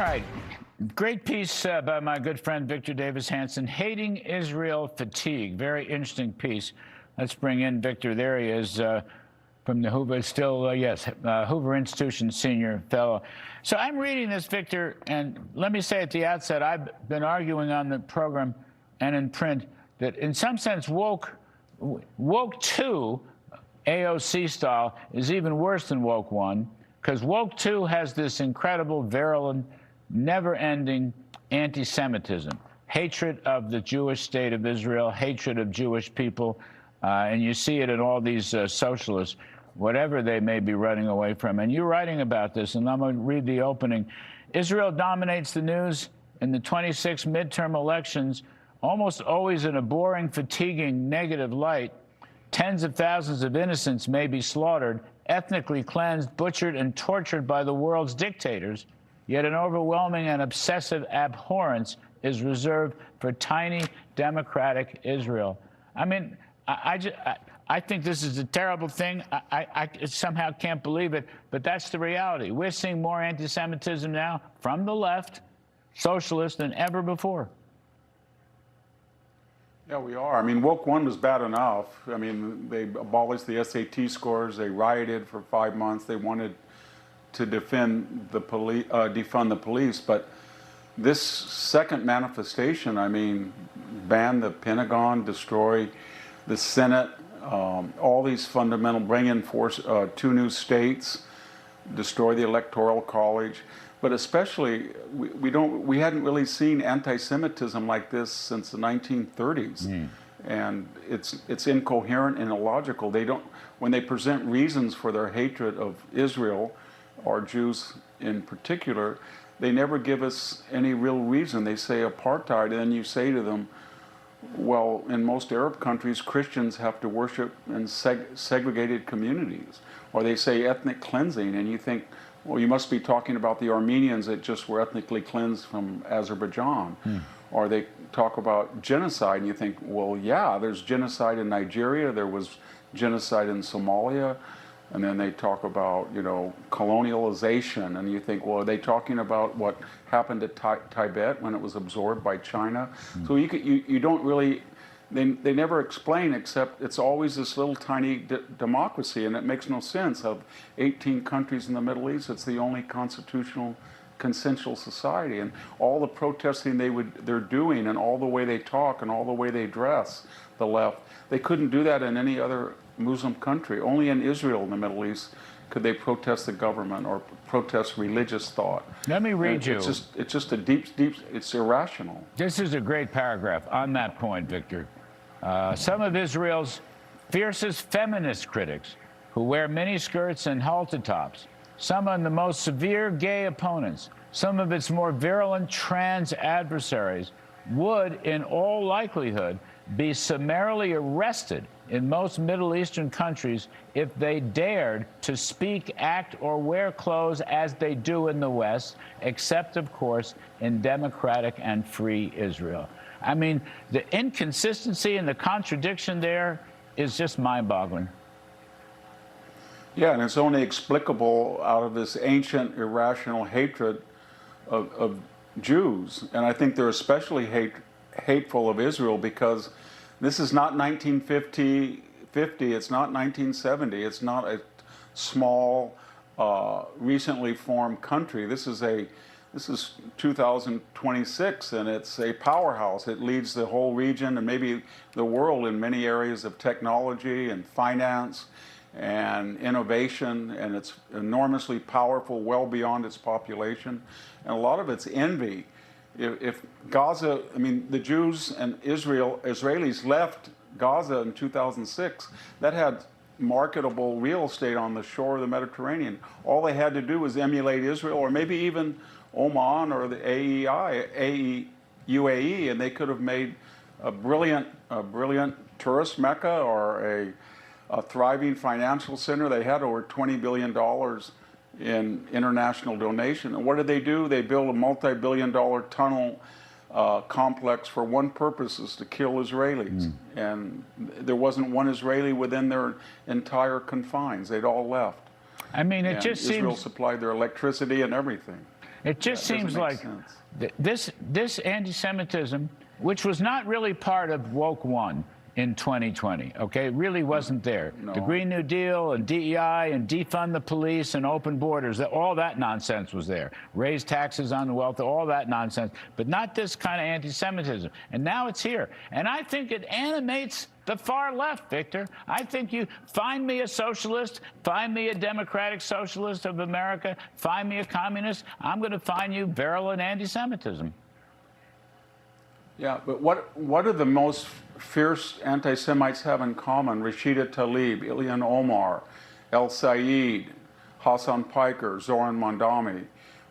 right. Great piece by my good friend Victor Davis Hanson, Hating Israel Fatigue. Very interesting piece. Let's bring in Victor. There he is from the Hoover, Hoover Institution senior fellow. So I'm reading this, Victor, and let me say at the outset, I've been arguing on the program and in print that in some sense woke 2, AOC style, is even worse than woke 1, because woke 2 has this incredible, virulent, never-ending anti-Semitism, hatred of the Jewish state of Israel, hatred of Jewish people, and you see it in all these socialists, whatever they may be running away from. And you're writing about this, and I'm going to read the opening. Israel dominates the news in the 26 midterm elections, almost always in a boring, fatiguing, negative light. Tens of thousands of innocents may be slaughtered, ethnically cleansed, butchered, and tortured by the world's dictators. Yet an overwhelming and obsessive abhorrence is reserved for tiny, democratic Israel. I mean, I think this is a terrible thing. I somehow can't believe it, but that's the reality. We're seeing more anti-Semitism now from the left, socialists, than ever before. Yeah, we are. I mean, woke 1 was bad enough. I mean, they abolished the SAT scores. They rioted for 5 months. They wanted to defund the police, but this second manifestation, I mean, ban the Pentagon, destroy the Senate, all these fundamental, bring in 2 new states, destroy the Electoral College, but especially we hadn't really seen anti-Semitism like this since the 1930s, and it's incoherent and illogical. They don't, when they present reasons for their hatred of Israel, or Jews in particular, they never give us any real reason. They say apartheid, and then you say to them, well, in most Arab countries, Christians have to worship in segregated communities. Or they say ethnic cleansing, and you think, well, you must be talking about the Armenians that just were ethnically cleansed from Azerbaijan. Or they talk about genocide, and you think, well, yeah, there's genocide in Nigeria, there was genocide in Somalia. And then they talk about, you know, colonialization, and you think, well, are they talking about what happened to Tibet when it was absorbed by China? So you don't really, they never explain, except it's always this little tiny democracy, and it makes no sense. Of 18 countries in the Middle East, it's the only constitutional consensual society, and all the protesting they're doing, and all the way they talk, and all the way they dress, the left, they couldn't do that in any other Muslim country. Only in Israel, in the Middle East, could they protest the government or protest religious thought. Let me read you. It's just a deep, it's irrational. This is a great paragraph on that point, Victor. Some of Israel's fiercest feminist critics, who wear miniskirts and halter tops, some of the most severe gay opponents, some of its more virulent trans adversaries, would, in all likelihood, be summarily arrested in most Middle Eastern countries if they dared to speak, act, or wear clothes as they do in the West, except, of course, in democratic and free Israel. I mean, the inconsistency and the contradiction there is just mind-boggling. Yeah, and it's only explicable out of this ancient, irrational hatred of Jews. And I think they're especially hateful of Israel because this is not 1950, it's not 1970, it's not a small, recently formed country. This is 2026, and it's a powerhouse. It leads the whole region and maybe the world in many areas of technology and finance and innovation, and it's enormously powerful, well beyond its population, and a lot of it's envy. If Gaza, I mean, the Jews and Israelis left Gaza in 2006, that had marketable real estate on the shore of the Mediterranean. All they had to do was emulate Israel, or maybe even Oman or the UAE, and they could have made a brilliant tourist mecca or a thriving financial center. They had over $20 billion in international donation. And what did they do? They built a multi-billion-dollar tunnel complex for one purpose, is to kill Israelis. And there wasn't one Israeli within their entire confines. They'd all left. I mean, it and just Israel seems... supplied their electricity and everything. It just seems like this anti-Semitism, which was not really part of Woke One in 2020, okay? It really wasn't there. No. The Green New Deal and DEI and defund the police and open borders, all that nonsense was there. Raise taxes on the wealthy, all that nonsense, but not this kind of anti-Semitism. And now it's here. And I think it animates the far left, Victor. I think you find me a socialist, find me a democratic socialist of America, find me a communist, I'm going to find you virulent anti-Semitism. Yeah, but what do the most fierce anti-Semites have in common? Rashida Tlaib, Ilhan Omar, El Sayed, Hassan Piker, Zoran Mondami.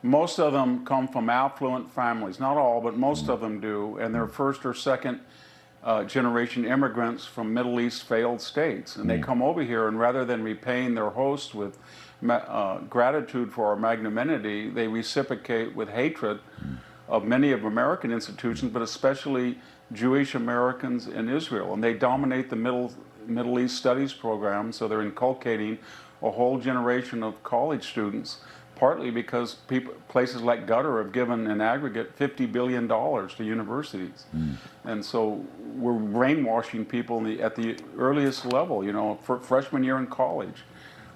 Most of them come from affluent families. Not all, but most of them do. And they're first or second generation immigrants from Middle East failed states. And they come over here, and rather than repaying their host with gratitude for our magnanimity, they reciprocate with hatred of many of American institutions, but especially Jewish Americans in Israel. And they dominate the Middle East studies program, so they're inculcating a whole generation of college students, partly because places like Qatar have given in aggregate $50 billion to universities. And so we're brainwashing people at the earliest level, you know, for freshman year in college.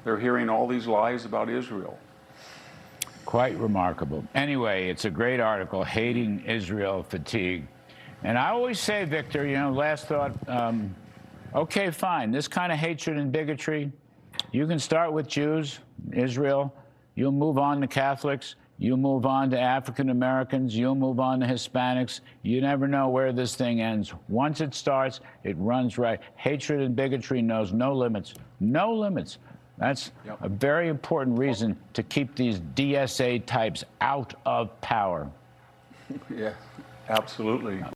They're hearing all these lies about Israel. Quite remarkable. Anyway, it's a great article, Hating Israel Fatigue. And I always say, Victor, you know, last thought, okay, fine, this kind of hatred and bigotry, you can start with Jews, Israel, you'll move on to Catholics, you'll move on to African Americans, you'll move on to Hispanics. You never know where this thing ends. Once it starts, it runs right. Hatred and bigotry knows no limits. No limits. That's a very important reason to keep these DSA types out of power. Yeah, absolutely.